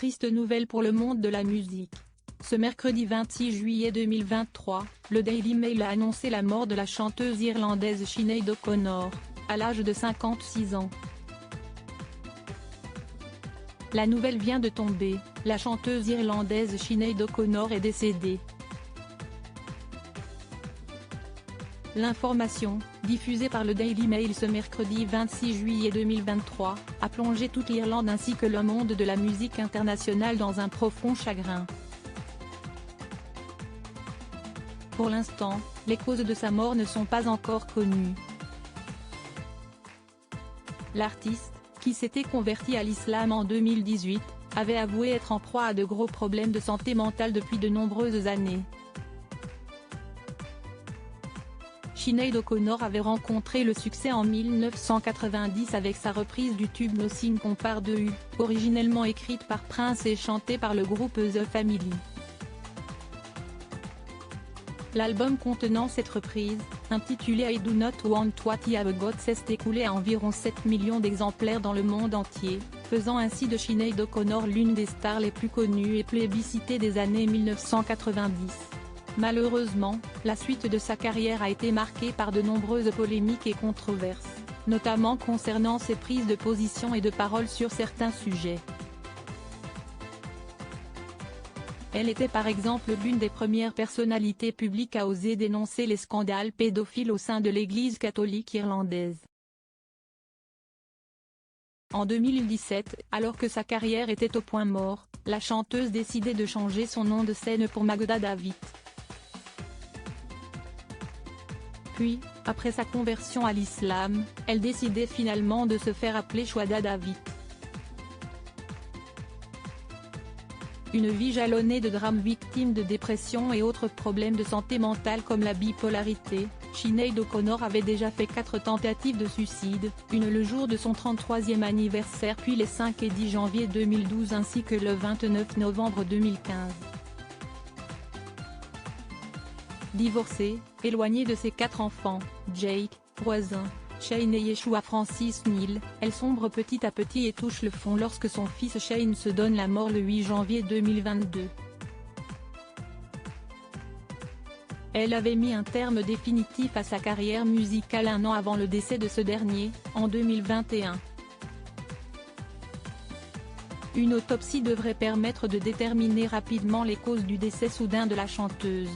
triste nouvelle pour le monde de la musique. Ce mercredi 26 juillet 2023, le Daily Mail a annoncé la mort de la chanteuse irlandaise Sinéad O'Connor, à l'âge de 56 ans. La nouvelle vient de tomber, la chanteuse irlandaise Sinéad O'Connor est décédée. L'information, diffusée par le Daily Mail ce mercredi 26 juillet 2023, a plongé toute l'Irlande ainsi que le monde de la musique internationale dans un profond chagrin. Pour l'instant, les causes de sa mort ne sont pas encore connues. L'artiste, qui s'était converti à l'islam en 2018, avait avoué être en proie à de gros problèmes de santé mentale depuis de nombreuses années. Sinéad O'Connor avait rencontré le succès en 1990 avec sa reprise du tube Nothing Compares de U, originellement écrite par Prince et chantée par le groupe The Family. L'album contenant cette reprise, intitulé I Do Not Want What I Have Got, s'est écoulé à environ 7 millions d'exemplaires dans le monde entier, faisant ainsi de Sinéad O'Connor l'une des stars les plus connues et plébiscitées des années 1990. Malheureusement, la suite de sa carrière a été marquée par de nombreuses polémiques et controverses, notamment concernant ses prises de position et de parole sur certains sujets. Elle était par exemple l'une des premières personnalités publiques à oser dénoncer les scandales pédophiles au sein de l'Église catholique irlandaise. En 2017, alors que sa carrière était au point mort, la chanteuse décidait de changer son nom de scène pour Magda David. Puis, après sa conversion à l'islam, elle décidait finalement de se faire appeler Chouada David. Une vie jalonnée de drames, victime de dépression et autres problèmes de santé mentale comme la bipolarité, Sinéad O'Connor avait déjà fait 4 tentatives de suicide, une le jour de son 33e anniversaire puis les 5 et 10 janvier 2012 ainsi que le 29 novembre 2015. Divorcée, éloignée de ses 4 enfants, Jake, voisin, Shane et Yeshua Francis Neal, elle sombre petit à petit et touche le fond lorsque son fils Shane se donne la mort le 8 janvier 2022. Elle avait mis un terme définitif à sa carrière musicale un an avant le décès de ce dernier, en 2021. Une autopsie devrait permettre de déterminer rapidement les causes du décès soudain de la chanteuse.